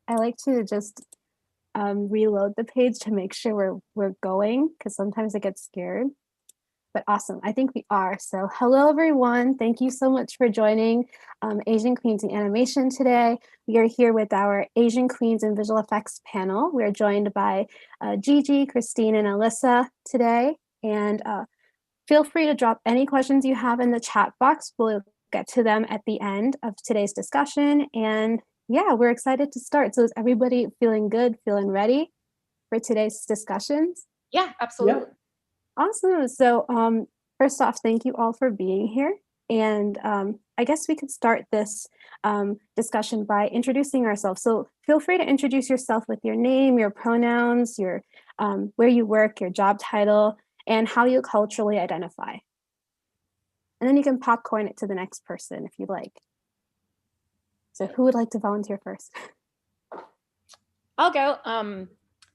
I like to just reload the page to make sure we're going, because sometimes I get scared. But awesome, I think we are. So hello everyone, thank you so much for joining Asian Queens in Animation today. We are here with our Asian Queens in Visual Effects panel. We're joined by Gigi, Christine, and Alyssa today. And feel free to drop any questions you have in the chat box. We'll get to them at the end of today's discussion. And yeah, we're excited to start. So is everybody feeling good, feeling ready for today's discussions? Yeah, absolutely. Yeah. Awesome. So first off, thank you all for being here. And I guess we could start this discussion by introducing ourselves. So feel free to introduce yourself with your name, your pronouns, your where you work, your job title, and how you culturally identify. And then you can popcorn it to the next person if you'd like. So who would like to volunteer first? I'll go.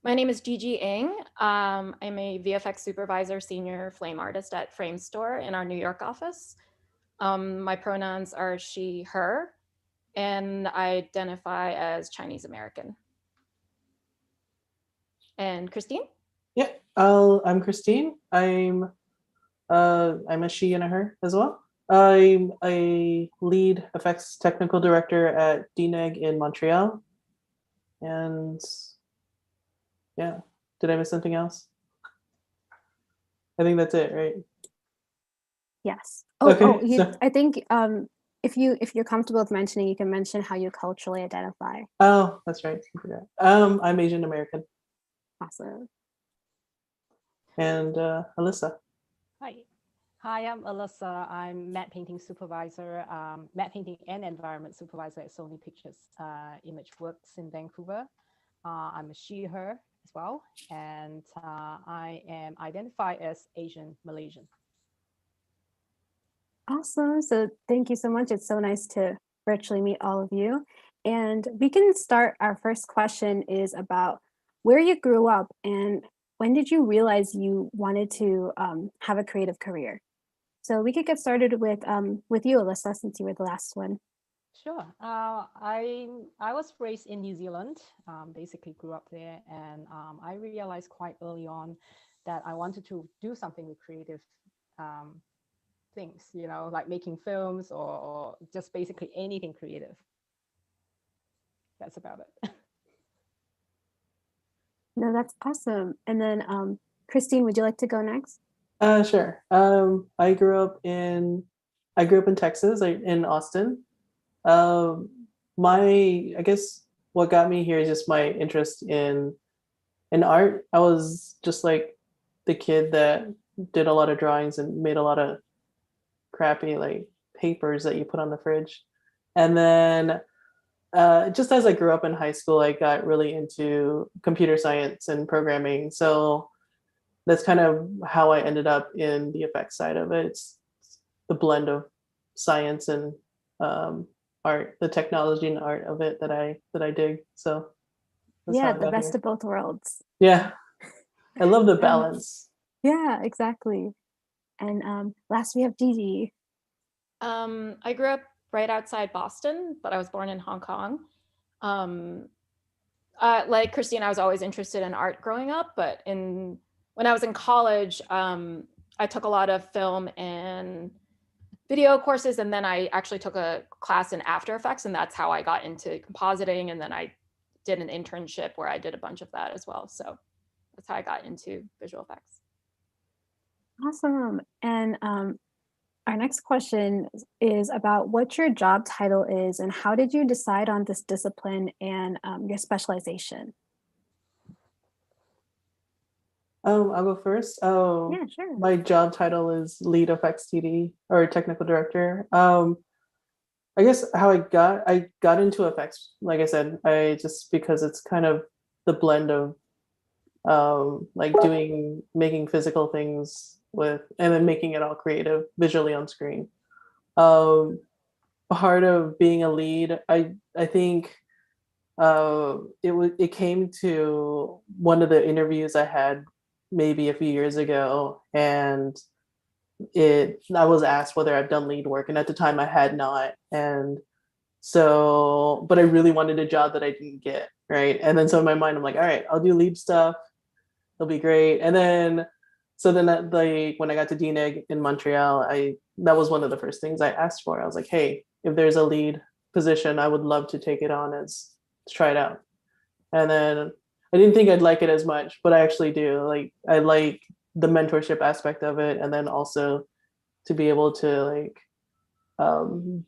My name is Gigi Ng. I'm a VFX supervisor, senior flame artist at Frame Store in our New York office. My pronouns are she, her, and I identify as Chinese American. And Christine? Yeah, I'm Christine. I'm a she and a her as well. I'm a lead effects technical director at DNEG in Montreal. And yeah, did I miss something else? I think that's it, right? Yes. Okay, I think if you're comfortable with mentioning, you can mention how you culturally identify. Oh, that's right. I'm Asian American. Awesome. And Alyssa. Hi, I'm Alyssa. I'm matte painting supervisor, matte painting and environment supervisor at Sony Pictures Imageworks in Vancouver. I'm a she, her as well, and I am identified as Asian Malaysian. Awesome. So thank you so much. It's so nice to virtually meet all of you. And we can start. Our first question is about where you grew up and when did you realize you wanted to have a creative career? So we could get started with you, Alyssa, since you were the last one. Sure. I was raised in New Zealand, basically grew up there, and I realized quite early on that I wanted to do something with creative things, you know, like making films or just basically anything creative. That's about it. No, that's awesome. And then Christine, would you like to go next? Sure. I grew up in Texas, in Austin. I guess what got me here is just my interest in art. I was just like the kid that did a lot of drawings and made a lot of crappy like papers that you put on the fridge. And then just as I grew up in high school, I got really into computer science and programming. So that's kind of how I ended up in the effects side of it. It's the blend of science and art, the technology and art of it that I dig. So yeah, the best of both worlds. Yeah, I love the balance. Yeah, exactly. And last we have Gigi. I grew up right outside Boston, but I was born in Hong Kong. Like Christine, I was always interested in art growing up, but when I was in college, I took a lot of film and video courses, and then I actually took a class in After Effects, and that's how I got into compositing. And then I did an internship where I did a bunch of that as well. So that's how I got into visual effects. Awesome. And our next question is about what your job title is and how did you decide on this discipline and your specialization? I'll go first. Yeah, sure. My job title is lead effects TD or technical director. I guess how I got into effects, like I said, because it's kind of the blend of like making physical things and then making it all creative visually on screen. Part of being a lead, I think it came to one of the interviews I had maybe a few years ago, and I was asked whether I've done lead work, and at the time I had not. And So, but I really wanted a job that I didn't get, right? And then so in my mind, I'm like, all right, I'll do lead stuff. It'll be great. And then, so then that, like when I got to DNEG in Montreal, that was one of the first things I asked for. I was like, hey, if there's a lead position, I would love to take it on as to try it out. And then I didn't think I'd like it as much, but I actually do. Like I like the mentorship aspect of it, and then also to be able to like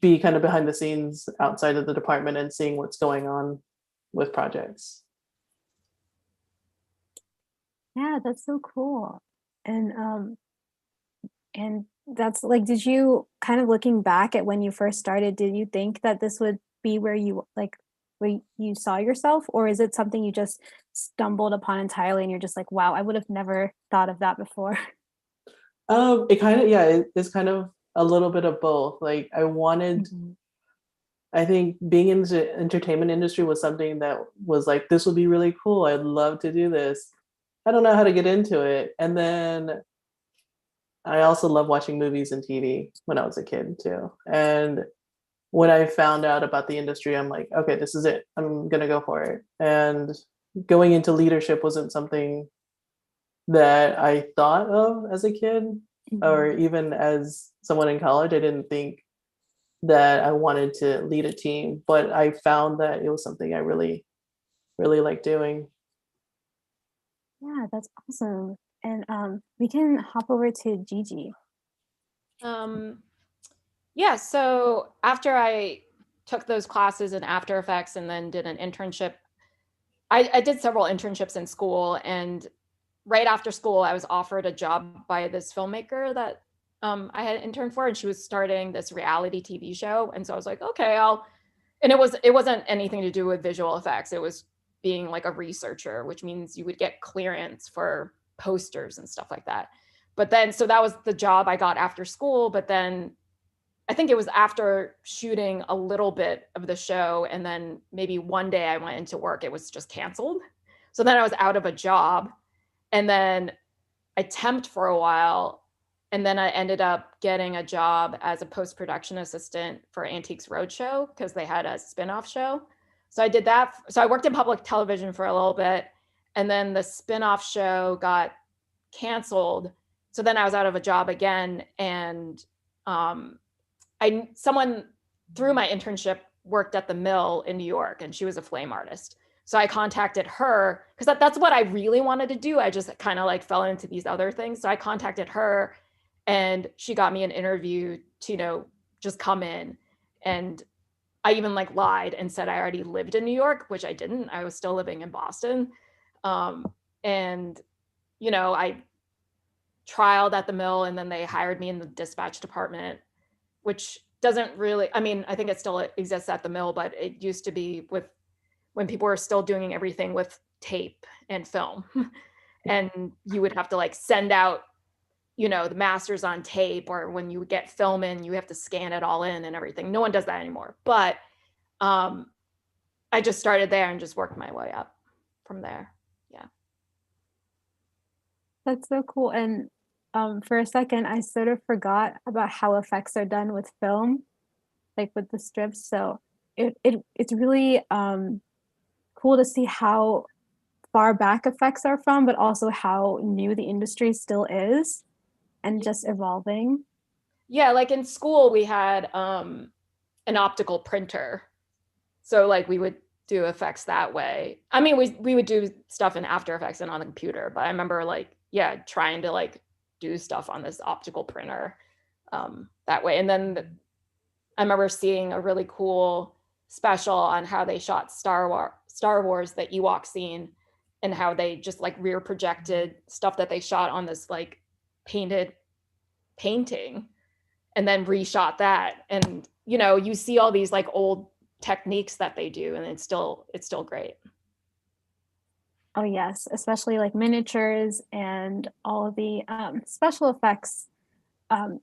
be kind of behind the scenes outside of the department and seeing what's going on with projects. Yeah, that's so cool. And that's like, did you kind of looking back at when you first started, did you think that this would be where you like where you saw yourself, or is it something you just stumbled upon entirely and you're just like, wow, I would have never thought of that before? It kind of, yeah, it's kind of a little bit of both. Like I wanted, I think being in the entertainment industry was something that was like, this would be really cool. I'd love to do this. I don't know how to get into it. And then I also love watching movies and TV when I was a kid too. And when I found out about the industry, I'm like, okay, this is it. I'm gonna go for it. And going into leadership wasn't something that I thought of as a kid, or even as someone in college. I didn't think that I wanted to lead a team, but I found that it was something I really, really like doing. Yeah, that's awesome. And we can hop over to Gigi. Yeah, so after I took those classes in After Effects and then did an internship, I did several internships in school, and right after school, I was offered a job by this filmmaker that I had interned for, and she was starting this reality TV show. And so I was like, okay, and it wasn't anything to do with visual effects. It was being like a researcher, which means you would get clearance for posters and stuff like that. But then, so that was the job I got after school. But then I think it was after shooting a little bit of the show, and then maybe one day I went into work, it was just canceled. So then I was out of a job, and then I temped for a while, and then I ended up getting a job as a post-production assistant for Antiques Roadshow because they had a spin-off show. So I did that. So I worked in public television for a little bit, and then the spin-off show got canceled. So then I was out of a job again, and someone through my internship worked at the mill in New York, and she was a flame artist. So I contacted her because that's what I really wanted to do. I just kind of like fell into these other things. So I contacted her, and she got me an interview to, just come in. And I even like lied and said I already lived in New York, which I didn't. I was still living in Boston. And, I trialed at the mill, and then they hired me in the dispatch department, which doesn't really, I think it still exists at the mill, but it used to be when people were still doing everything with tape and film. And you would have to like send out, the masters on tape, or when you get film in, you have to scan it all in and everything. No one does that anymore. But I just started there and just worked my way up from there. Yeah. That's so cool. And for a second, I sort of forgot about how effects are done with film, like with the strips. So it's really cool to see how far back effects are from, but also how new the industry still is and just evolving. Yeah, like in school, we had an optical printer. So like we would do effects that way. We would do stuff in After Effects and on the computer, but I remember trying to like do stuff on this optical printer that way. And then I remember seeing a really cool special on how they shot Star Wars, the Ewok scene, and how they just like rear projected stuff that they shot on this like painted painting and then reshot that. And you see all these like old techniques that they do, and it's still great. Oh yes, especially like miniatures and all of the special effects.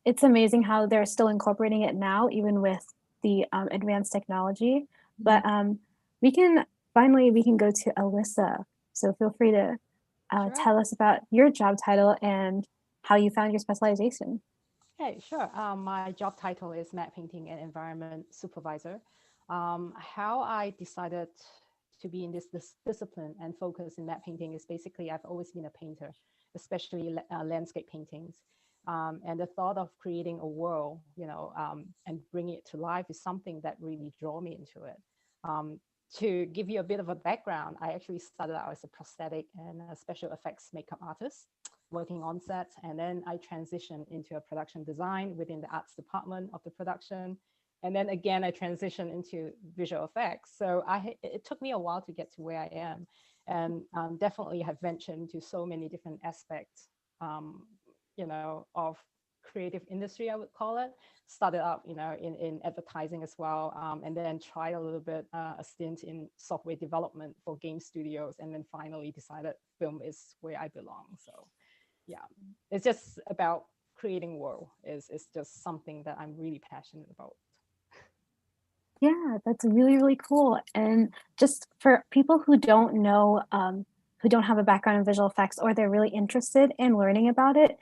It's amazing how they're still incorporating it now, even with the advanced technology. But we can go to Alyssa. So feel free to Sure. tell us about your job title and how you found your specialization. Okay, sure. My job title is Matte Painting and Environment Supervisor. How I decided to be in this discipline and focus in matte painting is basically I've always been a painter, especially landscape paintings. And the thought of creating a world, and bringing it to life is something that really drew me into it. To give you a bit of a background, I actually started out as a prosthetic and a special effects makeup artist working on sets. And then I transitioned into a production design within the arts department of the production. And then again, I transitioned into visual effects. So it took me a while to get to where I am. And definitely have ventured into so many different aspects, of creative industry, I would call it. Started out, in advertising as well, and then tried a little bit a stint in software development for game studios, and then finally decided film is where I belong. So, yeah, it's just about creating world is just something that I'm really passionate about. Yeah, that's really, really cool. And just for people who don't know, who don't have a background in visual effects, or they're really interested in learning about it,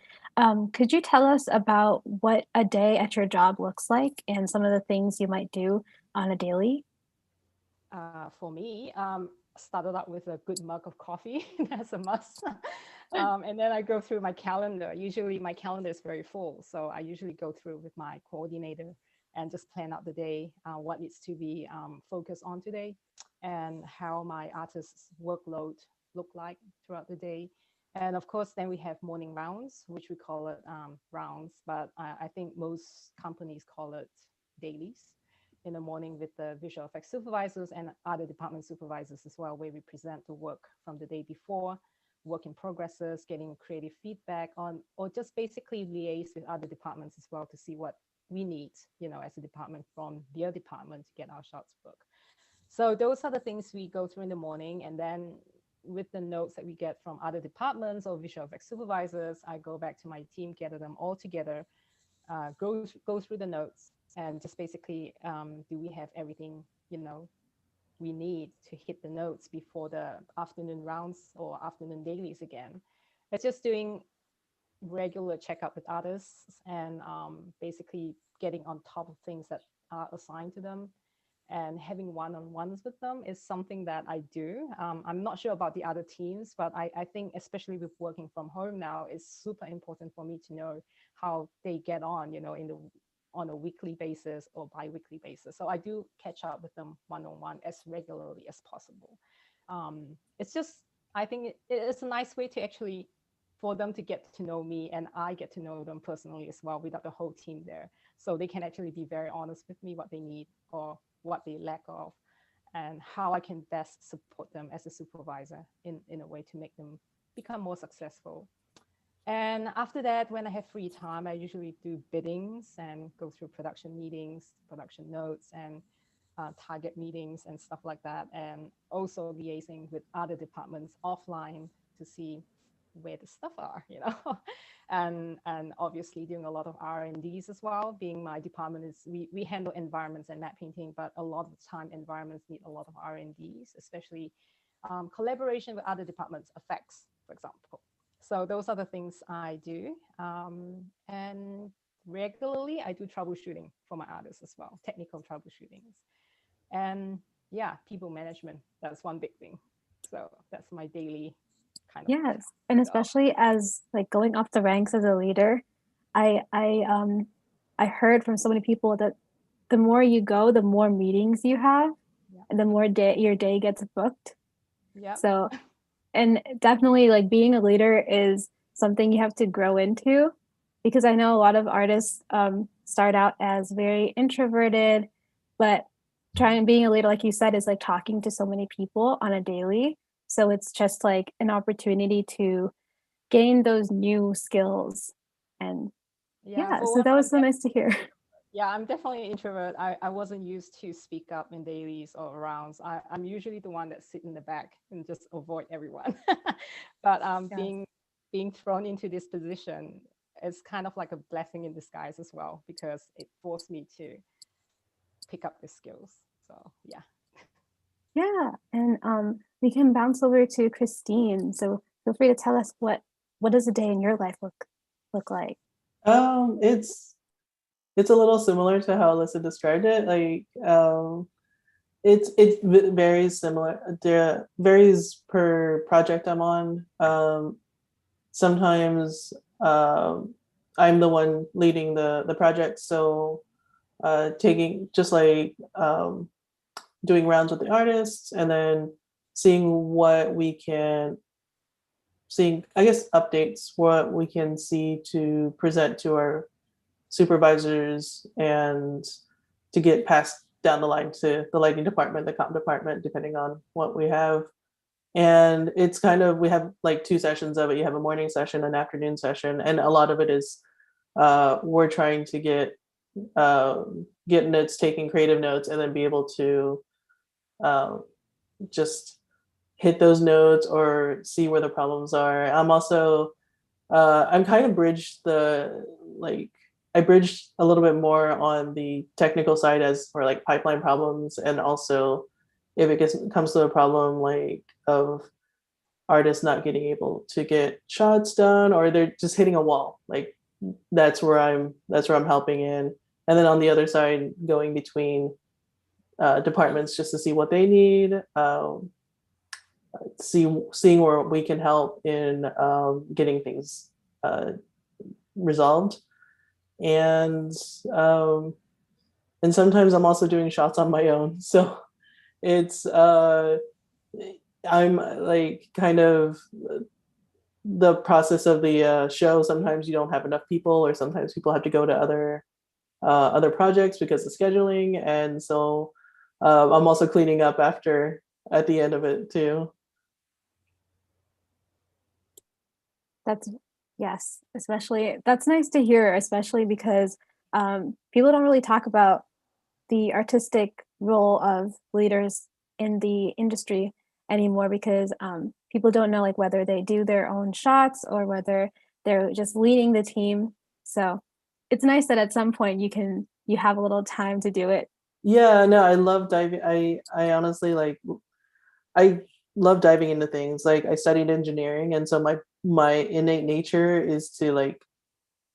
could you tell us about what a day at your job looks like and some of the things you might do on a daily? For me, started out with a good mug of coffee. That's a must. And then I go through my calendar. Usually my calendar is very full. So I usually go through with my coordinator and just plan out the day, what needs to be focused on today, and how my artist's workload look like throughout the day. And of course, then we have morning rounds, which we call it rounds, but I think most companies call it dailies in the morning with the visual effects supervisors and other department supervisors as well, where we present the work from the day before, work in progresses, getting creative feedback on, or just basically liaise with other departments as well to see what we need, as a department from their department to get our shots booked. So those are the things we go through in the morning. And then with the notes that we get from other departments or visual effects supervisors, I go back to my team, gather them all together, go through the notes, and just basically, do we have everything, we need to hit the notes before the afternoon rounds or afternoon dailies again. It's just doing regular checkup with artists and basically getting on top of things that are assigned to them, and having one-on-ones with them is something that I do. I'm not sure about the other teams, but I think especially with working from home now, it's super important for me to know how they get on, on a weekly basis or bi-weekly basis. So I do catch up with them one-on-one as regularly as possible. It's just, I think it's a nice way to actually, for them to get to know me, and I get to know them personally as well without the whole team there. So they can actually be very honest with me what they need or what they lack of, and how I can best support them as a supervisor in a way to make them become more successful. And after that, when I have free time, I usually do biddings and go through production meetings, production notes, and target meetings and stuff like that. And also liaising with other departments offline to see where the stuff are, and obviously doing a lot of R&Ds as well. Being my department is, we handle environments and matte painting, but a lot of the time environments need a lot of R&Ds, especially collaboration with other departments, effects, for example. So those are the things I do. And regularly I do troubleshooting for my artists as well, technical troubleshootings. And yeah, people management, that's one big thing. So that's my daily kind of. Yes, and especially as like going up the ranks as a leader, I heard from so many people that the more you go, the more meetings you have, and the more your day gets booked. Yeah. So, and definitely like being a leader is something you have to grow into, because I know a lot of artists start out as very introverted, but being a leader, like you said, is like talking to so many people on a daily. So it's just like an opportunity to gain those new skills. And yeah, so that was so nice to hear. Yeah, I'm definitely an introvert. I wasn't used to speak up in dailies or rounds. I'm usually the one that sit in the back and just avoid everyone. But yes, being thrown into this position is kind of like a blessing in disguise as well, because it forced me to pick up the skills. So yeah. Yeah, and we can bounce over to Christine. So feel free to tell us what does a day in your life look like? It's a little similar to how Alyssa described it. Like It varies similar. There varies per project I'm on. Sometimes I'm the one leading the project, so taking just like doing rounds with the artists and then seeing what we can seeing, I guess, updates, what we can see to present to our supervisors and to get passed down the line to the lighting department, the comp department, depending on what we have. And it's kind of, we have like two sessions of it. You have a morning session, an afternoon session, and a lot of it is we're trying to get notes, taking creative notes, and then be able to just hit those notes or see where the problems are. I'm also I'm kind of bridged the like I bridged a little bit more on the technical side as for like pipeline problems, and also if it comes to a problem like of artists not getting able to get shots done or they're just hitting a wall, like that's where I'm helping in. And then on the other side, going between departments just to see what they need, seeing where we can help in getting things resolved, and um, and sometimes I'm also doing shots on my own. So it's I'm like kind of the process of the show. Sometimes you don't have enough people, or sometimes people have to go to other projects because of scheduling, and so I'm also cleaning up after at the end of it too. That's yes, especially that's nice to hear, especially because people don't really talk about the artistic role of leaders in the industry anymore because people don't know like whether they do their own shots or whether they're just leading the team. So it's nice that at some point you have a little time to do it. Yeah, no, I love diving. I honestly like I love diving into things. Like I studied engineering, and so my innate nature is to like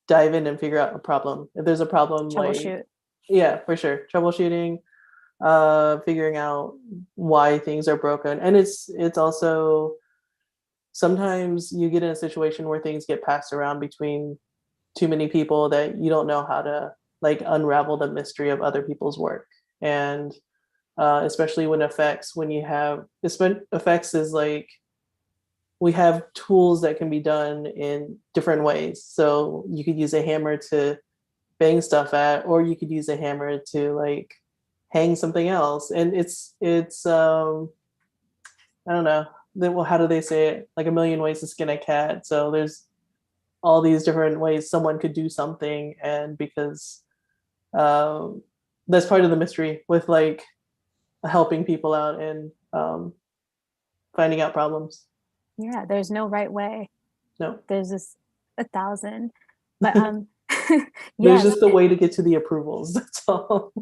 dive in and figure out a problem. If there's a problem, like Troubleshoot. yeah, for sure, troubleshooting, figuring out why things are broken, and it's also sometimes you get in a situation where things get passed around between too many people that you don't know how to like unravel the mystery of other people's work. And especially when effects, when you have effects is like we have tools that can be done in different ways. So you could use a hammer to bang stuff at, or you could use a hammer to like hang something else. And it's I don't know. Well, how do they say it? Like a million ways to skin a cat. So there's all these different ways someone could do something, and because um, that's part of the mystery with like helping people out and finding out problems. Yeah, there's no right way. No, There's just 1,000. But there's yes, just a way to get to the approvals. That's all.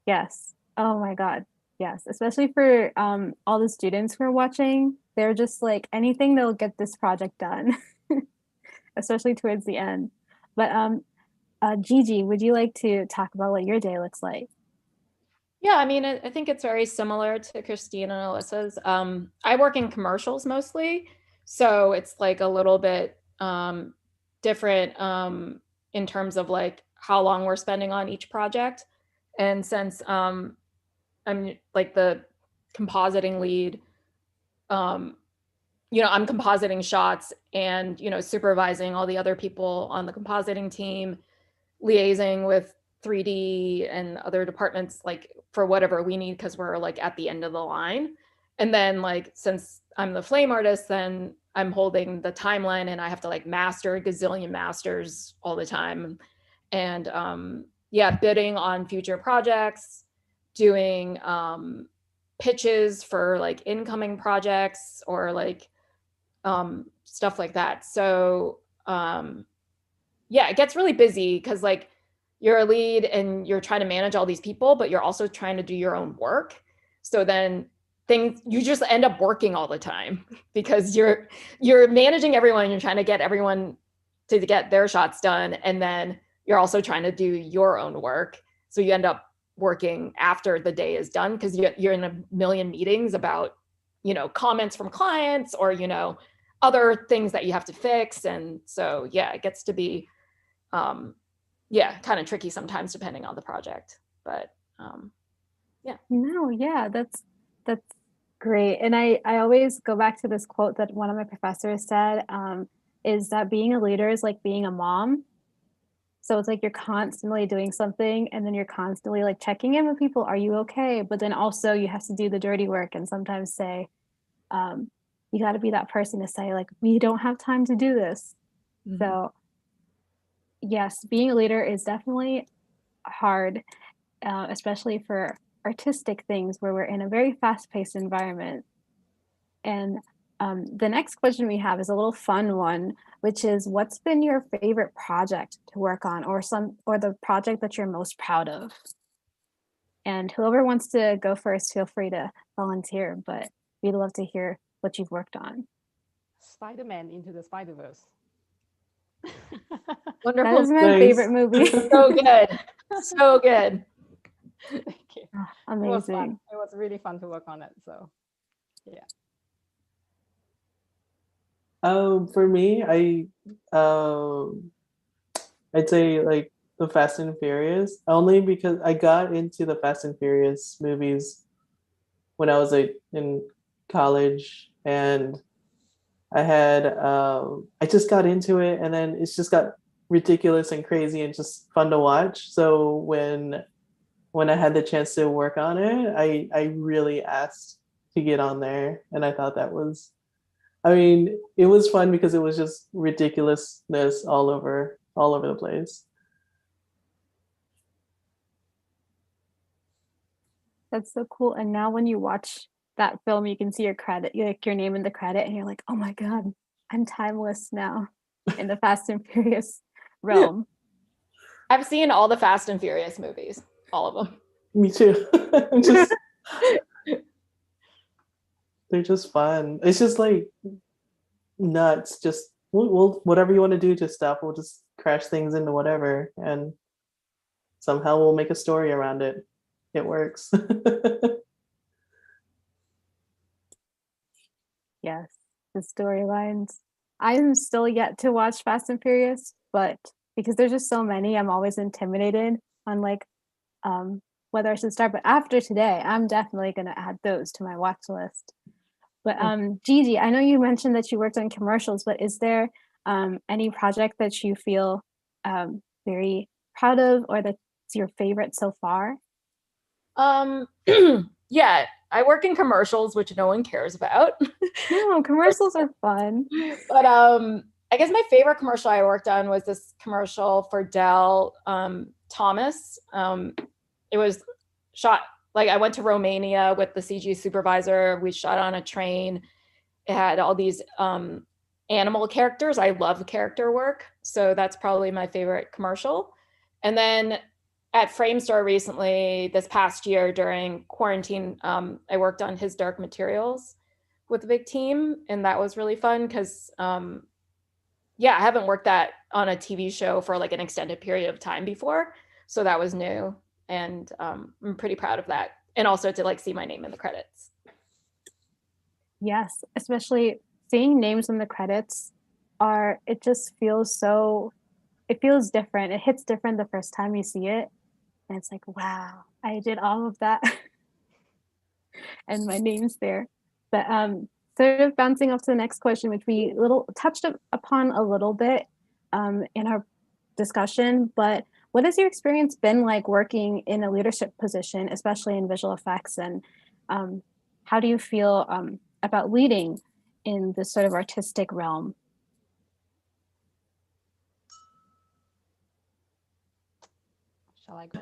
yes. Oh my God. Yes. Especially for all the students who are watching, they're just like anything that'll get this project done, especially towards the end. But Gigi, would you like to talk about what your day looks like? Yeah, I mean, I think it's very similar to Christine and Alyssa's. I work in commercials mostly, so it's like a little bit different in terms of like how long we're spending on each project. And since I'm like the compositing lead, um, I'm compositing shots and, supervising all the other people on the compositing team, liaising with 3D and other departments, like for whatever we need, because we're like at the end of the line. And then like, since I'm the flame artist, then I'm holding the timeline and I have to like master a gazillion masters all the time. And yeah, bidding on future projects, doing pitches for like incoming projects or like stuff like that. So yeah, it gets really busy because like you're a lead and you're trying to manage all these people, but you're also trying to do your own work. So then you just end up working all the time because you're managing everyone and you're trying to get everyone to get their shots done. And then you're also trying to do your own work. So you end up working after the day is done, because you're in a million meetings about, you know, comments from clients or, you know, other things that you have to fix. And so, yeah, it gets to be, yeah, kind of tricky sometimes depending on the project, but yeah. No, yeah, that's great. And I always go back to this quote that one of my professors said, is that being a leader is like being a mom. So it's like you're constantly doing something and then you're constantly like checking in with people. Are you okay? But then also you have to do the dirty work and sometimes say, you got to be that person to say like, we don't have time to do this. Mm-hmm. So yes, being a leader is definitely hard, especially for artistic things where we're in a very fast-paced environment. And the next question we have is a little fun one, which is, what's been your favorite project to work on, or the project that you're most proud of? And whoever wants to go first, feel free to volunteer, but we'd love to hear what you've worked on. Spider-Man Into the Spider-Verse. Wonderful. That is my favorite movie. So good. So good. Thank you. Oh, amazing. It was really fun to work on it. So, yeah. For me, I'd say like the Fast and Furious, only because I got into the Fast and Furious movies when I was like in college, and I just got into it, and then it's just got ridiculous and crazy and just fun to watch. So when I had the chance to work on it, I really asked to get on there, and I thought that was, I mean, it was fun because it was just ridiculousness all over the place. That's so cool. And now when you watch that film, you can see your credit, like your name in the credit, and you're like, oh my God, I'm timeless now in the Fast and Furious realm. I've seen all the Fast and Furious movies, all of them. Me too. They're just fun. It's just like nuts. Just we'll whatever you want to do to stuff, we'll just crash things into whatever, and somehow we'll make a story around it. It works. Yes, the storylines. I'm still yet to watch Fast and Furious, but because there's just so many, I'm always intimidated on like whether I should start. But after today, I'm definitely gonna add those to my watch list. But Gigi, I know you mentioned that you worked on commercials, but is there any project that you feel very proud of, or that's your favorite so far? Yeah, I work in commercials, which no one cares about. No, commercials are fun. But I guess my favorite commercial I worked on was this commercial for Dell Thomas. It was shot, like I went to Romania with the CG supervisor. We shot on a train. It had all these animal characters. I love character work. So that's probably my favorite commercial. And then at Framestore recently, this past year during quarantine, I worked on His Dark Materials with a big team. And that was really fun because, yeah, I haven't worked that on a TV show for like an extended period of time before. So that was new. And I'm pretty proud of that. And also to like see my name in the credits. Yes, especially seeing names in the credits it just feels so, it feels different. It hits different the first time you see it. And it's like, wow, I did all of that. And my name's there. But sort of bouncing off to the next question, which we touched upon a little bit in our discussion, but what has your experience been like working in a leadership position, especially in visual effects? And how do you feel about leading in this sort of artistic realm? Shall I go?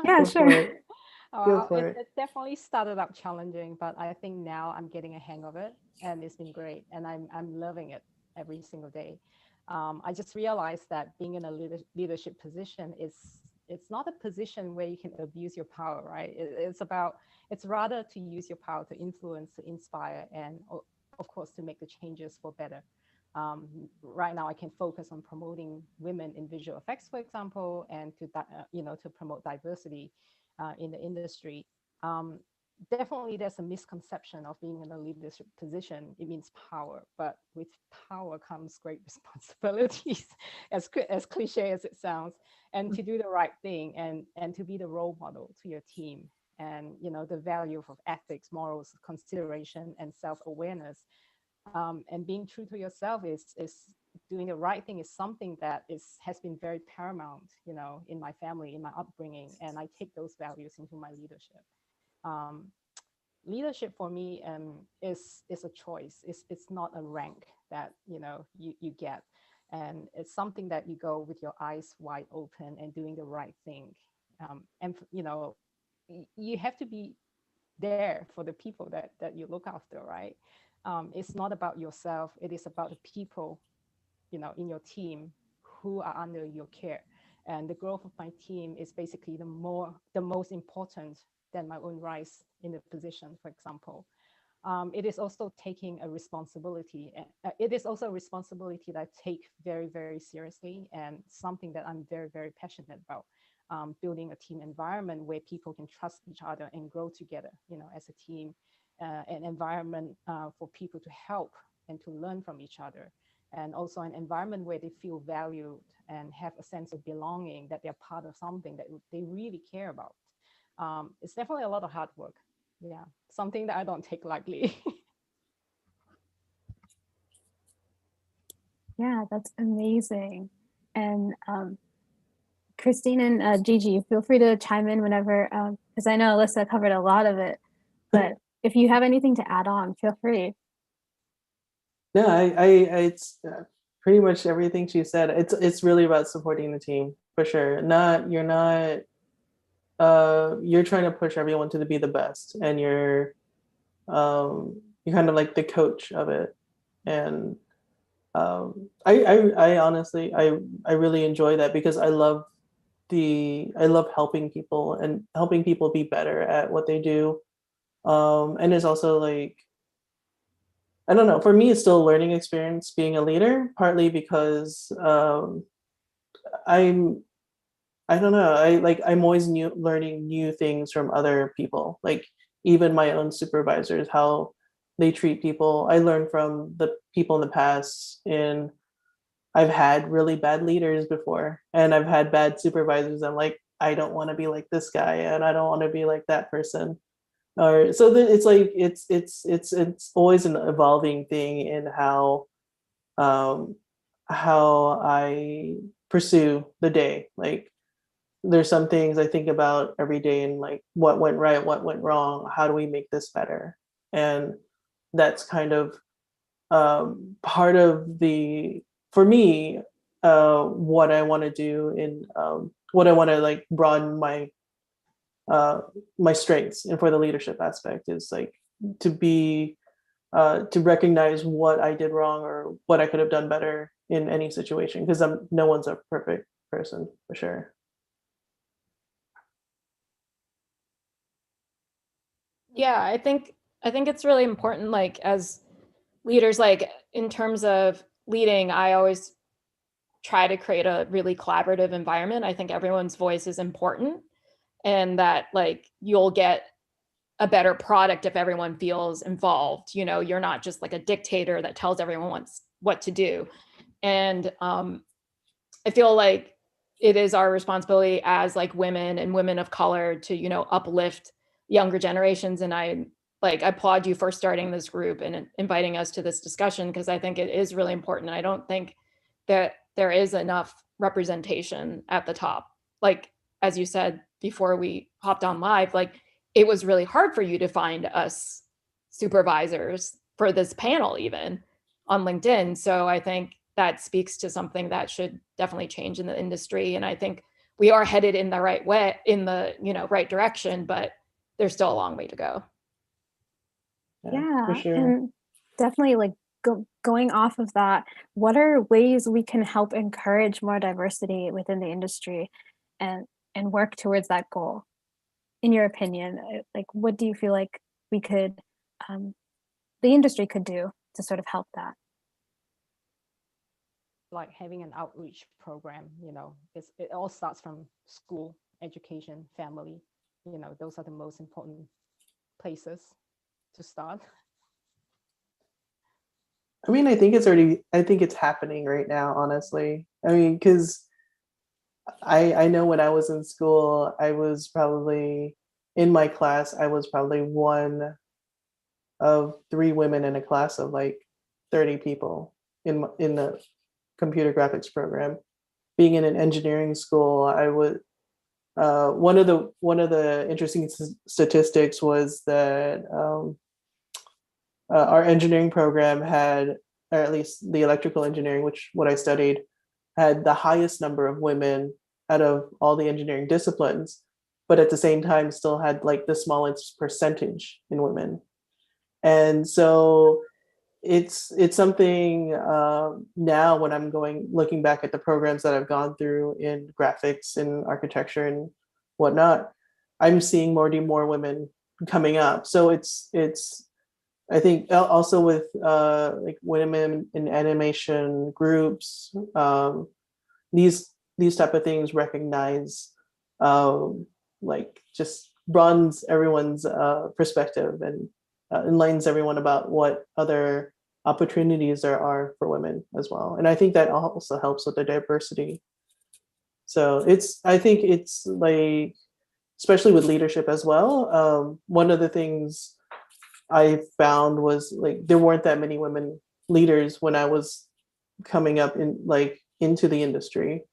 Yeah, sure. It definitely started out challenging, but I think now I'm getting a hang of it, and it's been great, and I'm loving it every single day. I just realized that being in a leadership position it's not a position where you can abuse your power, right? It's rather to use your power to influence, to inspire, and of course to make the changes for better. Right now I can focus on promoting women in visual effects, for example, and to promote diversity in the industry. Definitely there's a misconception of being in a leadership position. It means power, but with power comes great responsibilities, as cliche as it sounds, and to do the right thing and to be the role model to your team. And the value of ethics, morals, consideration, and self-awareness, and being true to yourself is doing the right thing is something that has been very paramount, in my family, in my upbringing, and I take those values into my leadership. Leadership for me is a choice. It's not a rank that you get, and it's something that you go with your eyes wide open and doing the right thing. And you have to be there for the people that you look after, right? It's not about yourself. It is about the people, in your team who are under your care. And the growth of my team is basically the most important than my own rise in the position, for example. It is also taking a responsibility. It is also a responsibility that I take very, very seriously, and something that I'm very, very passionate about. Building a team environment where people can trust each other and grow together, as a team, an environment for people to help and to learn from each other, and also an environment where they feel valued and have a sense of belonging, that they're part of something that they really care about. It's definitely a lot of hard work. Yeah, something that I don't take lightly. Yeah, that's amazing. And Christine and Gigi, feel free to chime in whenever, because I know Alyssa covered a lot of it, but if you have anything to add on, feel free. No, it's pretty much everything she said. It's really about supporting the team for sure. You're trying to push everyone to be the best, and you're kind of like the coach of it. And I honestly I really enjoy that, because I love helping people and helping people be better at what they do. And it's also like, I don't know, for me it's still a learning experience being a leader, partly because I'm I don't know, I'm always learning new things from other people, like even my own supervisors, how they treat people. I learned from the people in the past, and I've had really bad leaders before, and I've had bad supervisors. I'm like, I don't want to be like this guy, and I don't want to be like that person. Or so then it's like it's always an evolving thing in um how I pursue the day. Like there's some things I think about every day, and like what went right, what went wrong, how do we make this better? And that's kind of part of the, for me, what I want to do in what I want to like broaden my strengths, and for the leadership aspect is like to be to recognize what I did wrong or what I could have done better in any situation, because no one's a perfect person for sure. Yeah, I think it's really important, like as leaders, like in terms of leading, I always try to create a really collaborative environment. I think everyone's voice is important, and that like you'll get a better product if everyone feels involved. You're not just like a dictator that tells everyone what to do. And I feel like it is our responsibility as like women and women of color to, uplift younger generations. And I applaud you for starting this group and inviting us to this discussion, because I think it is really important. I don't think that there is enough representation at the top. Like, as you said before we hopped on live, like it was really hard for you to find us supervisors for this panel, even on LinkedIn. So I think that speaks to something that should definitely change in the industry. And I think we are headed in the right way, in the right direction, but there's still a long way to go. Yeah, for sure. and definitely like going off of that, what are ways we can help encourage more diversity within the industry and work towards that goal? In your opinion, like what do you feel like we could the industry could do to sort of help that? Like having an outreach program, it all starts from school, education, family, those are the most important places to start. I mean, I think it's happening right now, honestly. I mean, because I know when I was in school, I was probably, in my class, I was probably one of 3 women in a class of like 30 people in the computer graphics program. Being in an engineering school, I would one of the interesting statistics was that our engineering program had, or at least the electrical engineering, which what I studied, had the highest number of women out of all the engineering disciplines, but at the same time still had like the smallest percentage in women. And so it's something now when I'm looking back at the programs that I've gone through in graphics and architecture and whatnot, I'm seeing more women coming up. So it's I think also with like women in animation groups, these type of things recognize like just broadens everyone's perspective and enlightens everyone about what other opportunities there are for women as well. And I think that also helps with the diversity. So I think it's like, especially with leadership as well, one of the things I found was like there weren't that many women leaders when I was coming up into the industry.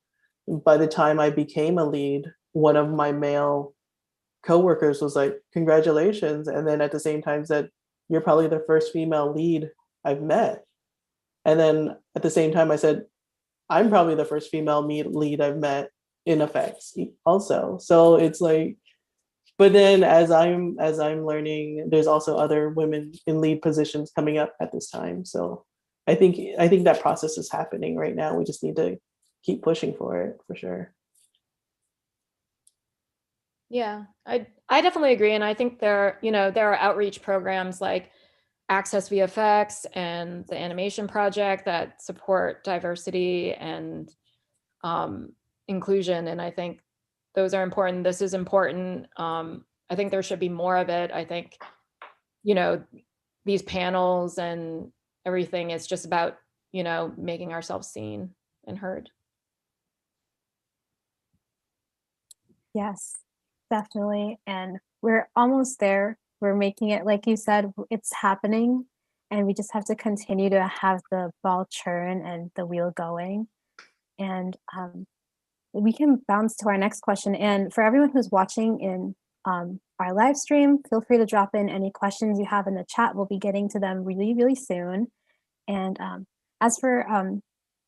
By the time I became a lead, one of my male coworkers was like, "Congratulations!" And then at the same time said, "You're probably the first female lead I've met." And then at the same time, I said, "I'm probably the first female lead I've met in effects also." So it's like, but then as I'm learning, there's also other women in lead positions coming up at this time. So I think that process is happening right now. We just need to keep pushing for it, for sure. Yeah, I definitely agree. And I think there are outreach programs like Access VFX and the Animation Project that support diversity and inclusion. And I think those are important. This is important. I think there should be more of it. I think, these panels and everything, it's just about, making ourselves seen and heard. Yes, definitely. And we're almost there. We're making it, like you said, it's happening. And we just have to continue to have the ball churn and the wheel going. And we can bounce to our next question. And for everyone who's watching in our live stream, feel free to drop in any questions you have in the chat. We'll be getting to them really, really soon. And as for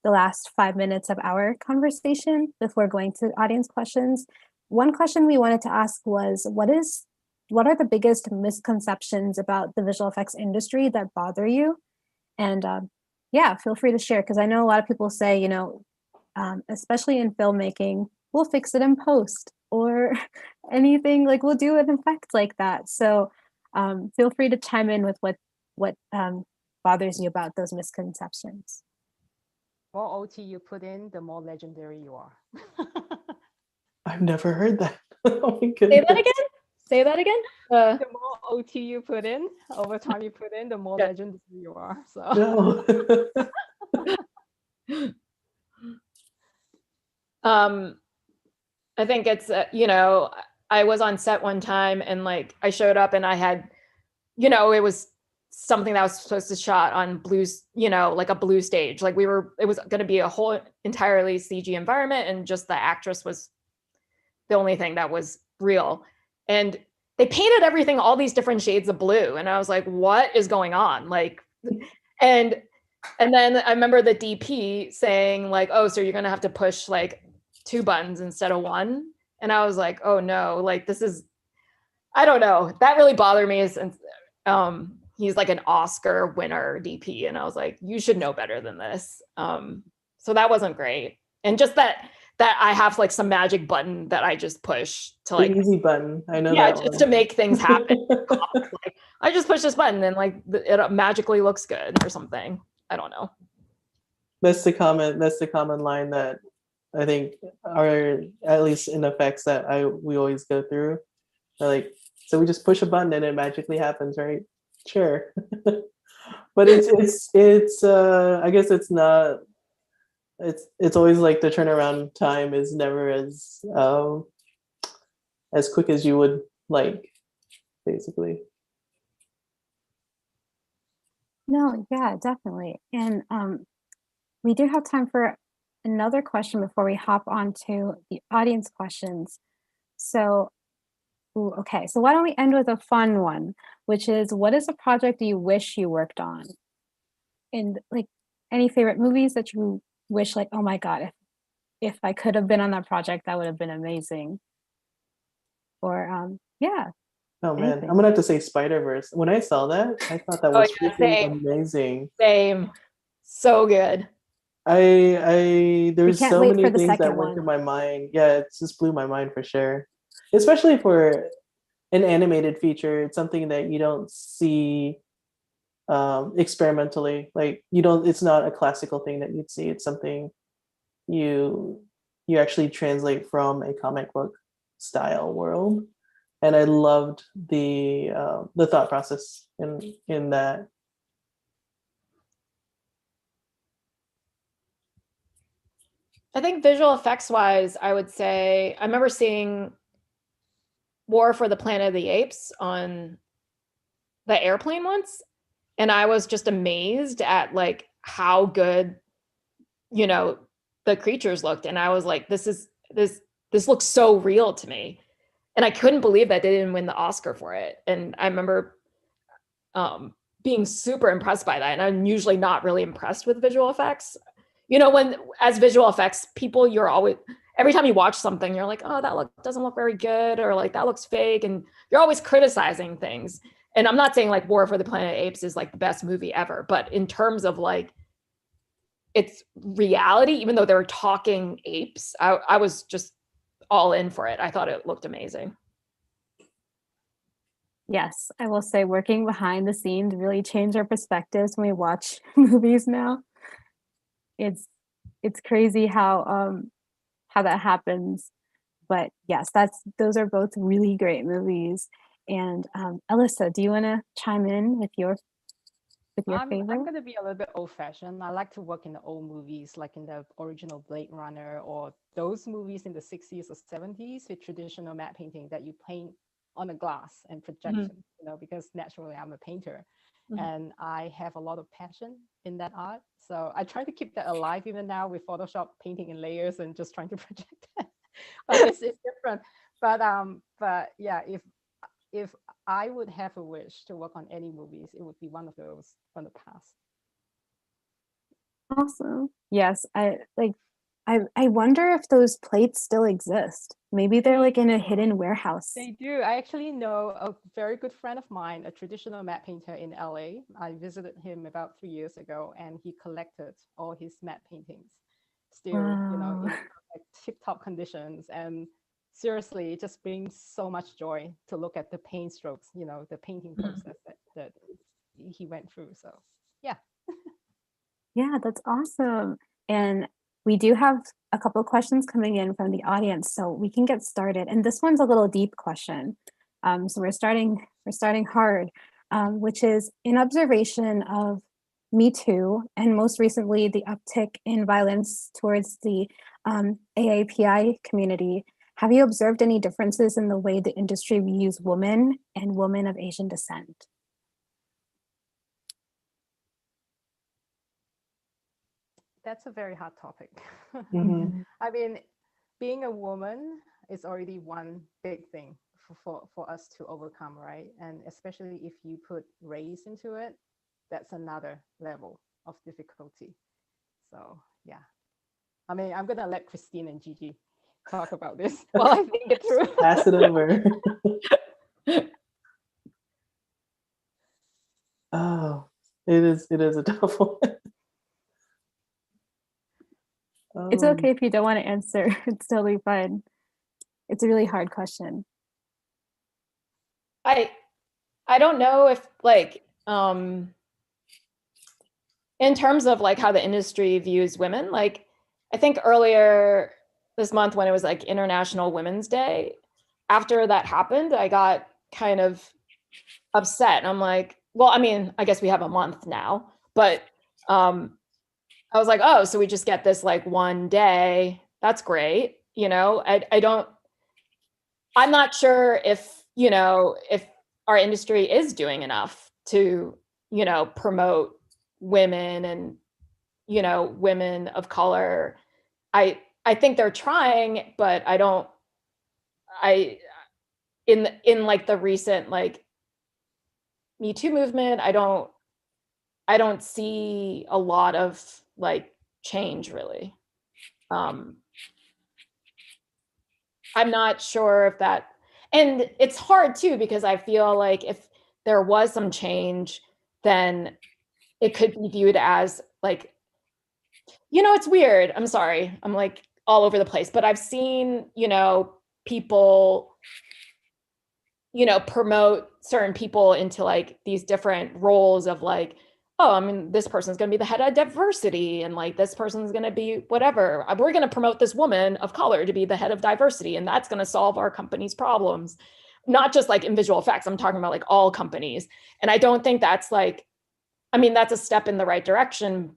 the last 5 minutes of our conversation before going to audience questions, one question we wanted to ask was, what are the biggest misconceptions about the visual effects industry that bother you? And yeah, feel free to share, because I know a lot of people say, especially in filmmaking, we'll fix it in post, or anything, like we'll do an effect like that. So feel free to chime in with what bothers you about those misconceptions. The more OT you put in, the more legendary you are. I've never heard that. Oh my goodness. Say that again. The more OT you put in, over time you put in, the more legendary you are. So. No. I think it's, I was on set one time and like I showed up and I had, it was something that was supposed to shot on blues, like a blue stage. Like it was going to be a whole entirely CG environment, and just the actress was the only thing that was real. And they painted everything all these different shades of blue. And I was like, what is going on? Like, and then I remember the DP saying like, oh, so you're going to have to push like 2 buttons instead of 1. And I was like, oh no, like this is, I don't know. That really bothered me. Since he's like an Oscar winner DP. And I was like, you should know better than this. So that wasn't great. And just that I have like some magic button that I just push to like the easy button. I know yeah, that just one. to make things happen. Like, I just push this button and like it magically looks good or something. I don't know. That's the common line that I think are, at least in effects, that we always go through. They're like, so we just push a button and it magically happens, right? Sure. But it's I guess it's not, it's always like the turnaround time is never as quick as you would like, basically. No, yeah, definitely. And we do have time for another question before we hop on to the audience questions. So, ooh, okay, so why don't we end with a fun one, which is, what is a project you wish you worked on? And like, any favorite movies that you wish, like, oh my God, if I could have been on that project, that would have been amazing. Or yeah, Oh man, anything. I'm gonna have to say Spider-Verse. When I saw that, I thought that Oh, was yeah, freaking same. amazing. Same. So good. There was can't so wait many for the things that second went one. through my mind. Yeah, it just blew my mind for sure. Especially for an animated feature, it's something that you don't see experimentally. Like you don't, it's not a classical thing that you'd see. It's something you you actually translate from a comic book style world. And I loved the thought process in that. I think visual effects wise, I would say I remember seeing War for the Planet of the Apes on the airplane once, and I was just amazed at like how good, you know, the creatures looked, and I was like, this looks so real to me, and I couldn't believe that they didn't win the Oscar for it. And I remember being super impressed by that, and I'm usually not really impressed with visual effects. You know, when as visual effects people, you're always, every time you watch something, you're like, oh, that doesn't look very good, or like that looks fake, and you're always criticizing things. And I'm not saying like War for the Planet of Apes is like the best movie ever, but in terms of like its reality, even though they were talking apes, I was just all in for it. I thought it looked amazing. Yes, I will say working behind the scenes really changed our perspectives when we watch movies now. It's crazy how that happens. But yes, those are both really great movies. And Alyssa, do you want to chime in with your I'm favorite? going to be a little bit old-fashioned. I like to work in the old movies, like in the original Blade Runner or those movies in the 60s or 70s with traditional matte painting that you paint on the glass and projection, you know, because naturally I'm a painter and I have a lot of passion in that art. So I try to keep that alive even now with Photoshop painting in layers and just trying to project that. But it's different. But yeah, if I would have a wish to work on any movies, it would be one of those from the past. Awesome. Yes, I wonder if those plates still exist. Maybe they're like in a hidden warehouse. They do. I actually know a very good friend of mine, a traditional matte painter in LA. I visited him about 3 years ago, and he collected all his matte paintings still, you know, in like tip-top conditions. And seriously, it just brings so much joy to look at the paint strokes, you know, the painting process that he went through. So yeah. Yeah, that's awesome. And we do have a couple of questions coming in from the audience, so we can get started. And this one's a little deep question. So we're starting hard, which is in observation of Me Too, and most recently the uptick in violence towards the AAPI community. Have you observed any differences in the way the industry views women and women of Asian descent? That's a very hot topic. Mm-hmm. I mean, being a woman is already one big thing for us to overcome, right? And especially if you put race into it, that's another level of difficulty. So yeah. I mean, I'm gonna let Christine and Gigi talk about this while I think it through. Pass it over. Oh, it is a tough one. It's okay if you don't want to answer. It's totally fine. It's a really hard question. I don't know if like in terms of like how the industry views women, like I think earlier this month when it was like International Women's Day, after that happened, I got kind of upset. I'm like, well, I mean, I guess we have a month now, but I was like, oh, so we just get this like one day. That's great. I'm not sure if, if our industry is doing enough to, promote women and, women of color. I think they're trying, but I in like the recent like Me Too movement, I don't see a lot of like change really. I'm not sure if that, and it's hard too, because I feel like if there was some change, then it could be viewed as like, it's weird. I'm sorry. I'm like all over the place, but I've seen, people, promote certain people into like these different roles of like, oh, I mean, this person's going to be the head of diversity, and like this person's going to be whatever. We're going to promote this woman of color to be the head of diversity, and that's going to solve our company's problems. Not just like in visual effects, I'm talking about like all companies. And I don't think that's like, I mean, that's a step in the right direction,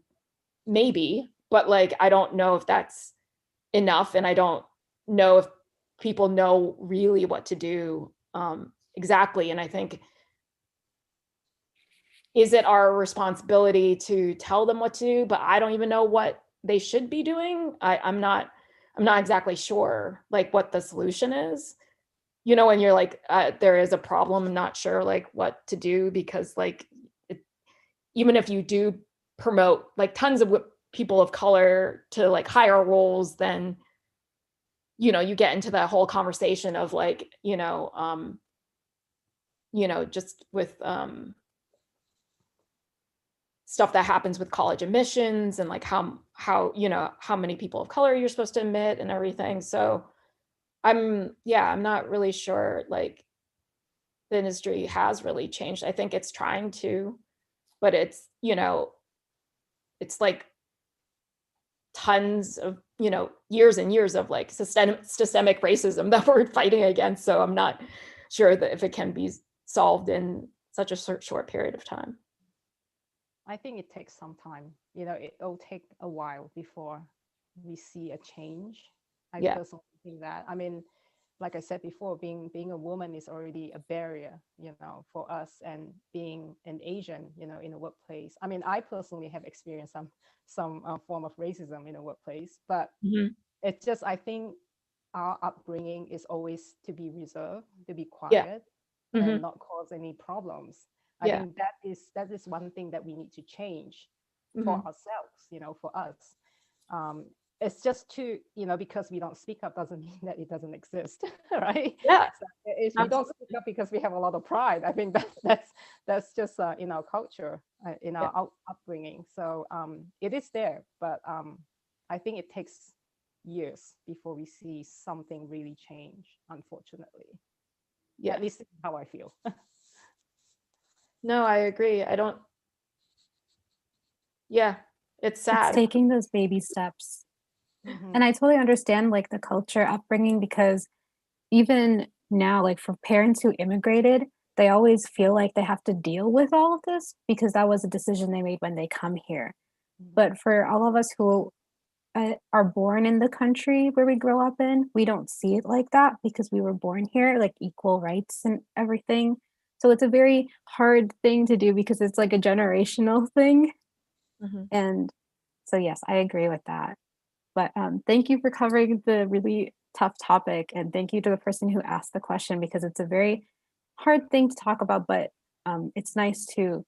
maybe, but like, I don't know if that's enough. And I don't know if people know really what to do exactly. And I think, is it our responsibility to tell them what to do? But I don't even know what they should be doing. I'm not exactly sure like what the solution is. When you're like, there is a problem, I'm not sure like what to do, because like, even if you do promote like tons of people of color to like higher roles, then, you get into that whole conversation of like, just with stuff that happens with college admissions and like how many people of color you're supposed to admit and everything. So I'm not really sure like the industry has really changed. I think it's trying to, but it's like tons of years and years of like systemic racism that we're fighting against. So I'm not sure that if it can be solved in such a short period of time. I think it takes some time. It'll take a while before we see a change. I personally think that. I mean, like I said before, being a woman is already a barrier, for us, and being an Asian, in a workplace. I mean, I personally have experienced some form of racism in a workplace, but it's just, I think our upbringing is always to be reserved, to be quiet, and not cause any problems. I think that is one thing that we need to change for ourselves, for us. It's just to, because we don't speak up doesn't mean that it doesn't exist, right? Yeah. So if we don't speak up because we have a lot of pride, I think that's just in our culture, in our upbringing. So it is there, but I think it takes years before we see something really change, unfortunately. Yeah, at least how I feel. No, I agree. It's sad. It's taking those baby steps. And I totally understand like the culture upbringing, because even now, like for parents who immigrated, they always feel like they have to deal with all of this because that was a decision they made when they come here. But for all of us who are born in the country where we grow up in, we don't see it like that because we were born here, like equal rights and everything. So it's a very hard thing to do because it's like a generational thing. And so, yes, I agree with that. But thank you for covering the really tough topic. And thank you to the person who asked the question, because it's a very hard thing to talk about, but it's nice to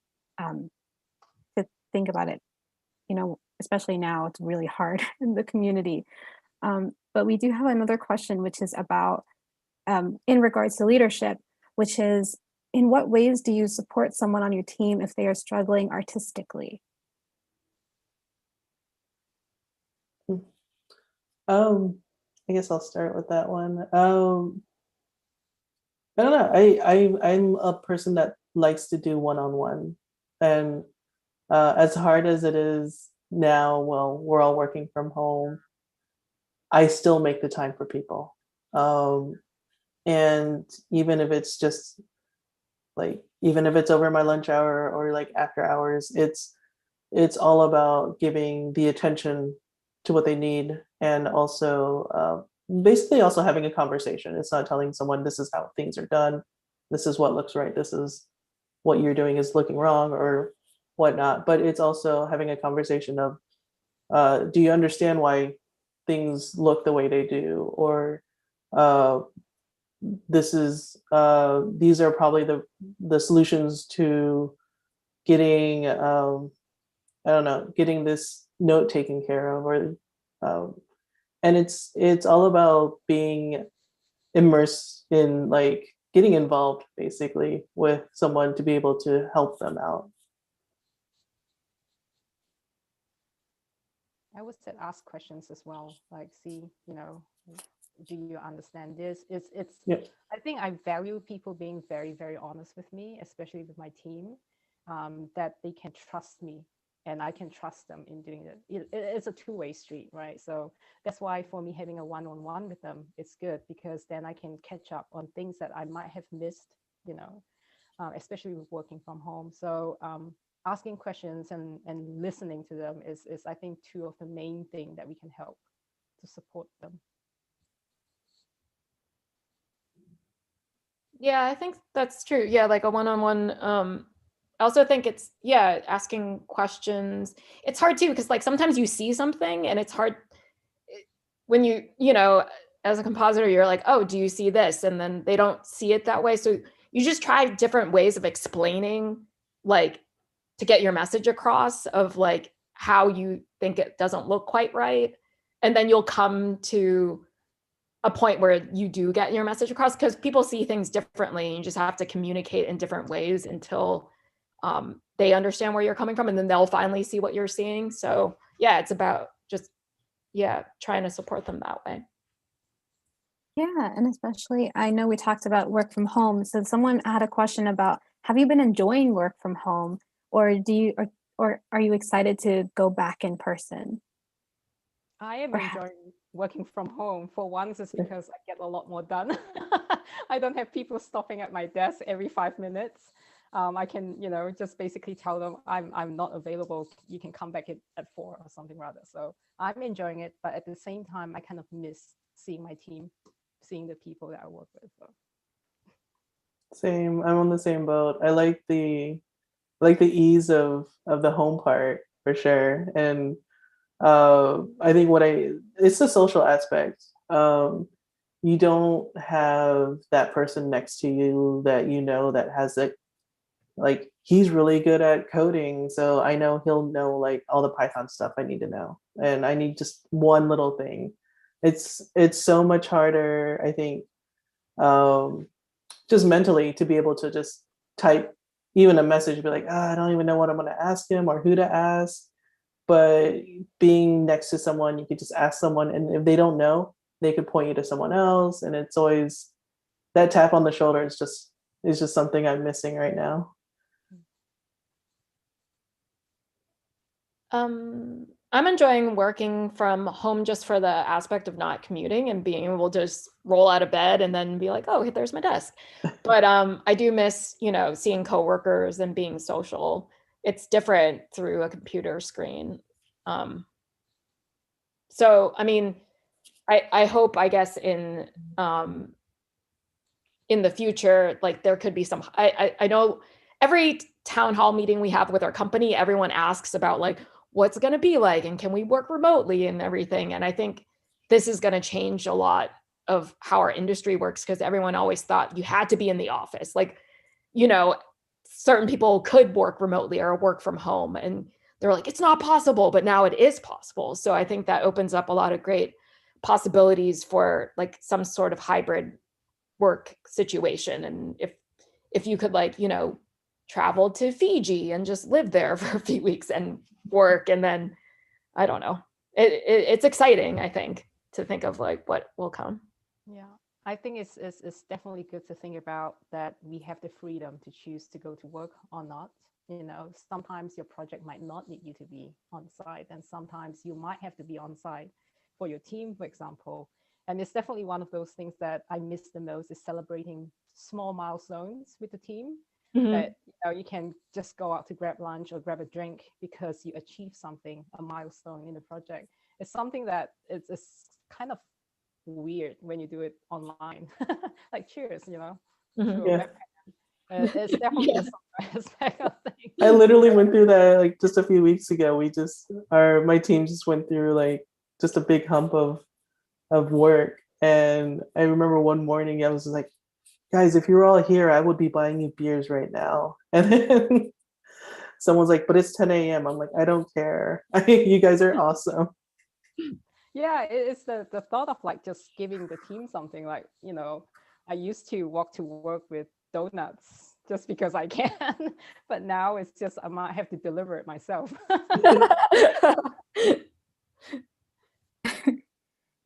think about it, especially now it's really hard in the community. But we do have another question, which is about in regards to leadership, which is, in what ways do you support someone on your team if they are struggling artistically? I guess I'll start with that one. I don't know. I'm a person that likes to do one-on-one, and as hard as it is now, well, we're all working from home, I still make the time for people. And even if it's just like, even if it's over my lunch hour or like after hours, it's all about giving the attention to what they need, and also basically also having a conversation. It's not telling someone this is how things are done, this is what looks right, this is what you're doing is looking wrong or whatnot, but it's also having a conversation of do you understand why things look the way they do, or uh, these are probably the solutions to getting I don't know, getting this note taken care of, or um, and it's all about being immersed in like getting involved basically with someone to be able to help them out. I would say ask questions as well, like see, do you understand this? It's Yeah. I think I value people being very, very honest with me, especially with my team, that they can trust me and I can trust them in doing it. It's a two-way street, right? So that's why for me having a one-on-one with them, it's good, because then I can catch up on things that I might have missed, especially with working from home. So asking questions and listening to them is I think two of the main thing that we can help to support them. Yeah, I think that's true. Yeah, like a one-on-one. I also think it's, yeah, asking questions. It's hard too, because like sometimes you see something and it's hard when as a compositor, you're like, oh, do you see this? And then they don't see it that way. So you just try different ways of explaining, like to get your message across of like how you think it doesn't look quite right. And then you'll come to a point where you do get your message across, because people see things differently and you just have to communicate in different ways until they understand where you're coming from, and then they'll finally see what you're seeing. So yeah, it's about just, yeah, trying to support them that way. Yeah, and especially I know we talked about work from home. So someone had a question about, have you been enjoying work from home, or do you or are you excited to go back in person? I am Or enjoying working from home. For once, it's because I get a lot more done. I don't have people stopping at my desk every 5 minutes. I can, just basically tell them I'm not available. You can come back at 4 or something rather. So I'm enjoying it, but at the same time, I kind of miss seeing my team, seeing the people that I work with. So. Same, I'm on the same boat. I like the ease of the home part for sure, and I think it's the social aspect. You don't have that person next to you that that has like he's really good at coding, so I know he'll know like all the Python stuff I need to know, and I need just one little thing. It's so much harder, I think, um, just mentally to be able to just type even a message, be like, I don't even know what I'm going to ask him or who to ask. But being next to someone, you could just ask someone, and if they don't know, they could point you to someone else. And it's always that tap on the shoulder is just something I'm missing right now. I'm enjoying working from home just for the aspect of not commuting and being able to just roll out of bed and then be like, oh, there's my desk. But I do miss, seeing coworkers and being social. It's different through a computer screen. So, I mean, I hope, I guess, in the future, like there could be some, I know every town hall meeting we have with our company, everyone asks about like, what's going to be like, and can we work remotely and everything. And I think this is going to change a lot of how our industry works, because everyone always thought you had to be in the office. Like, certain people could work remotely or work from home, and they're like, it's not possible, but now it is possible. So I think that opens up a lot of great possibilities for like some sort of hybrid work situation. And if you could like, travel to Fiji and just live there for a few weeks and work, and then I don't know, it's exciting, I think, to think of like what will come. Yeah, I think it's definitely good to think about that we have the freedom to choose to go to work or not. Sometimes your project might not need you to be on site, and sometimes you might have to be on site for your team, for example. And it's definitely one of those things that I miss the most, is celebrating small milestones with the team. That you can just go out to grab lunch or grab a drink because you achieve something, a milestone in the project. It's something that it's kind of weird when you do it online. Like cheers, through a Yeah. webcam. It's definitely a social aspect of things. I literally went through that like just a few weeks ago. My team just went through like just a big hump of work. And I remember one morning I was just like, guys, if you were all here, I would be buying you beers right now. And then someone's like, but it's 10 a.m. I'm like, I don't care. You guys are awesome. Yeah, it's the thought of like just giving the team something, like, I used to walk to work with donuts just because I can, but now it's just I might have to deliver it myself.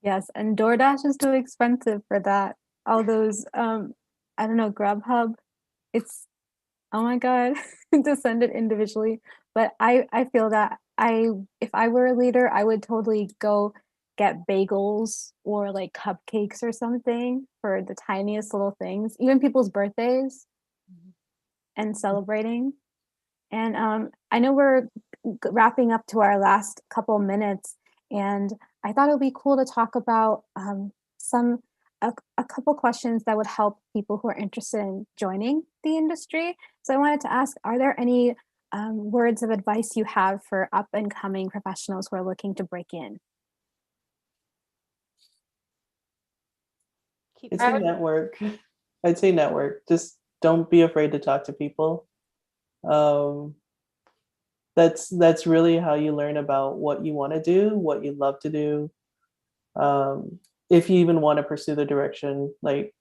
Yes, and DoorDash is too expensive for that. All those, I don't know, Grubhub, it's, oh my God, to send it individually. But I feel that if I were a leader, I would totally go get bagels or like cupcakes or something for the tiniest little things, even people's birthdays, and celebrating. And I know we're wrapping up to our last couple minutes, and I thought it would be cool to talk about a couple questions that would help people who are interested in joining the industry. So I wanted to ask, are there any words of advice you have for up and coming professionals who are looking to break in? I'd say network. I'd say network. Just don't be afraid to talk to people. That's really how you learn about what you want to do, what you love to do. If you even want to pursue the direction, like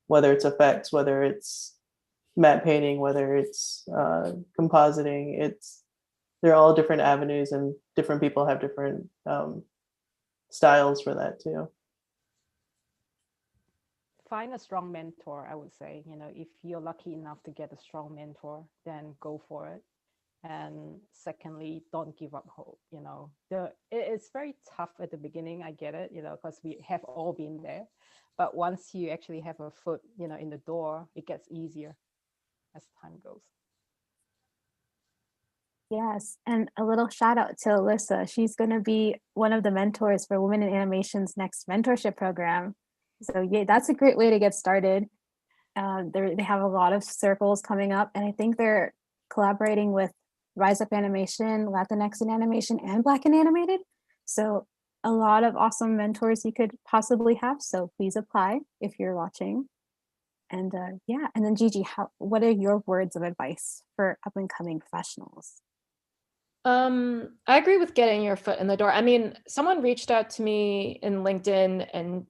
whether it's effects, whether it's matte painting, whether it's compositing, they're all different avenues, and different people have different styles for that too. Find a strong mentor, I would say. If you're lucky enough to get a strong mentor, then go for it. And secondly, don't give up hope. It's very tough at the beginning. I get it, because we have all been there. But once you actually have a foot, in the door, it gets easier as time goes. Yes, and a little shout out to Alyssa. She's going to be one of the mentors for Women in Animation's next mentorship program. So yeah, that's a great way to get started. They have a lot of circles coming up, and I think they're collaborating with Rise Up Animation, Latinx in Animation, and Black in Animated. So a lot of awesome mentors you could possibly have. So please apply if you're watching. And yeah, and then Gigi, what are your words of advice for up and coming professionals? I agree with getting your foot in the door. I mean, someone reached out to me in LinkedIn and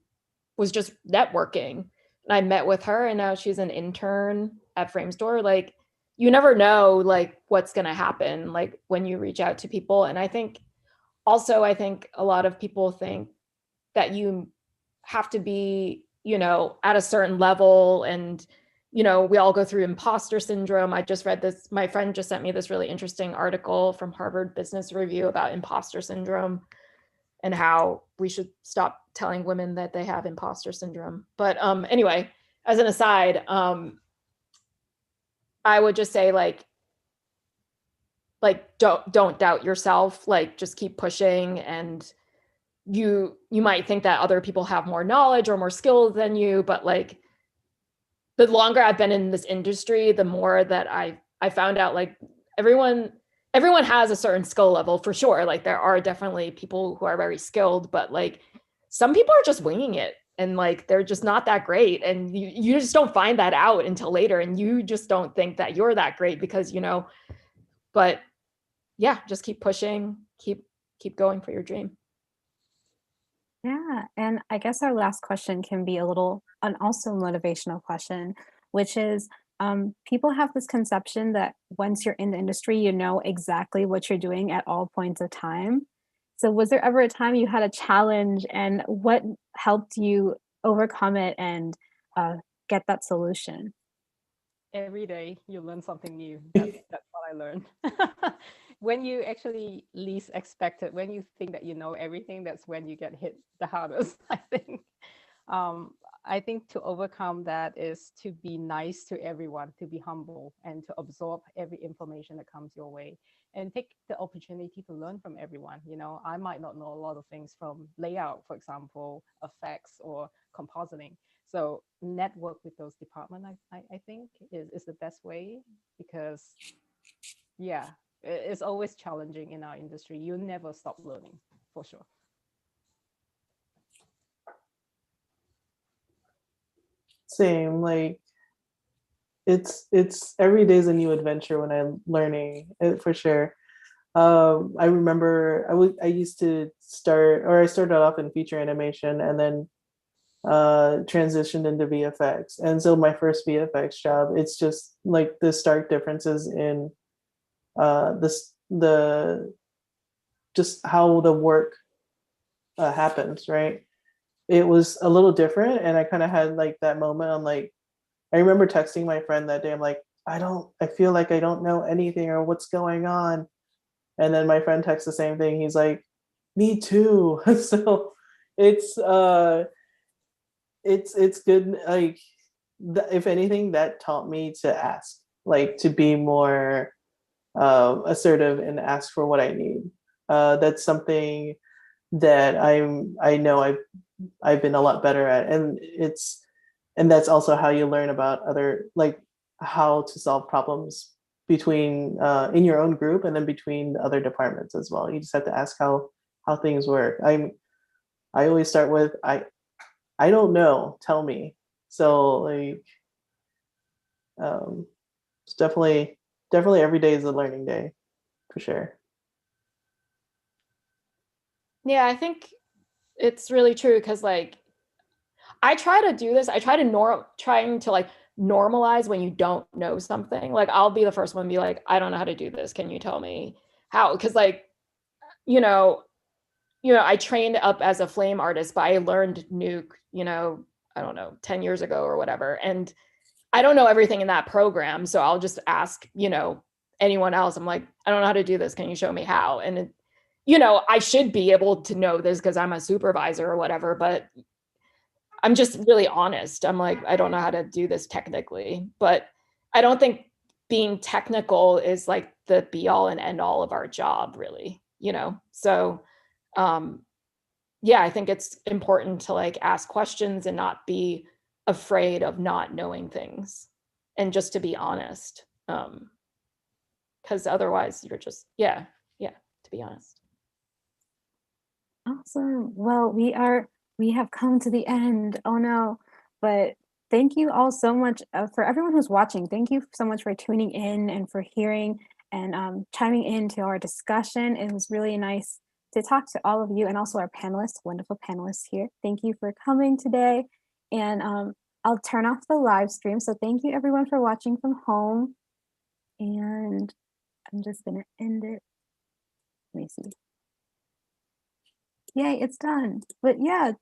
was just networking, and I met with her, and now she's an intern at Framestore. Like, you never know like what's going to happen like when you reach out to people. And I think a lot of people think that you have to be, at a certain level, and we all go through imposter syndrome. I just read this, my friend just sent me this really interesting article from Harvard Business Review about imposter syndrome and how we should stop telling women that they have imposter syndrome. But anyway, as an aside, I would just say like don't doubt yourself, like just keep pushing. And you might think that other people have more knowledge or more skill than you, but like the longer I've been in this industry, the more that I found out like everyone has a certain skill level for sure. Like there are definitely people who are very skilled, but like some people are just winging it, and like they're just not that great, and you just don't find that out until later, and you just don't think that you're that great because but yeah, just keep pushing, keep going for your dream. Yeah, and I guess our last question can be an also motivational question, which is people have this conception that once you're in the industry, you know exactly what you're doing at all points of time. So was there ever a time you had a challenge, and what helped you overcome it and get that solution? Every day you learn something new. That's what I learned. when you actually least expect it, when you think that you know everything, that's when you get hit the hardest, I think. Um, I think to overcome that is to be nice to everyone, to be humble, and to absorb every information that comes your way, and take the opportunity to learn from everyone. You know, I might not know a lot of things from layout, for example, effects or compositing. So network with those departments, I think is the best way, because yeah, it's always challenging in our industry. You never stop learning, for sure. Same, like it's every day's a new adventure when I'm learning it, for sure. I remember I used to start, or I started off in feature animation and then transitioned into VFX. And so my first VFX job, it's just like the stark differences in the just how the work happens, right? It was a little different, and I kind of had like that moment on like, I remember texting my friend that day. I'm like, I feel like I don't know anything or what's going on. And then my friend texts the same thing. He's like, me too. So it's it's good. Like, if anything, that taught me to ask, like to be more assertive and ask for what I need. That's something that I know I've been a lot better at, and that's also how you learn about other, like how to solve problems between in your own group and then between other departments as well. You just have to ask how things work. I always start with I don't know, tell me. So like um it's definitely every day is a learning day, for sure. Yeah, I think it's really true because like I try to do this. I try to trying to like normalize when you don't know something. Like I'll be the first one to be like, I don't know how to do this. Can you tell me how? Because like, you know, I trained up as a flame artist, but I learned Nuke, I don't know, 10 years ago or whatever. And I don't know everything in that program. So I'll just ask, anyone else. I'm like, I don't know how to do this. Can you show me how? And I should be able to know this because I'm a supervisor or whatever, but I'm just really honest. I'm like, I don't know how to do this technically, but I don't think being technical is like the be all and end all of our job, really, So, um, yeah, I think it's important to like ask questions and not be afraid of not knowing things and just to be honest. Because otherwise you're just, yeah, to be honest. Awesome. Well, we have come to the end. Oh no. But thank you all so much for everyone who's watching. Thank you so much for tuning in and for hearing and chiming into our discussion. It was really nice to talk to all of you and also our panelists, wonderful panelists here. Thank you for coming today. And I'll turn off the live stream. So thank you everyone for watching from home. And I'm just gonna end it. Let me see. Yay, it's done. But yeah,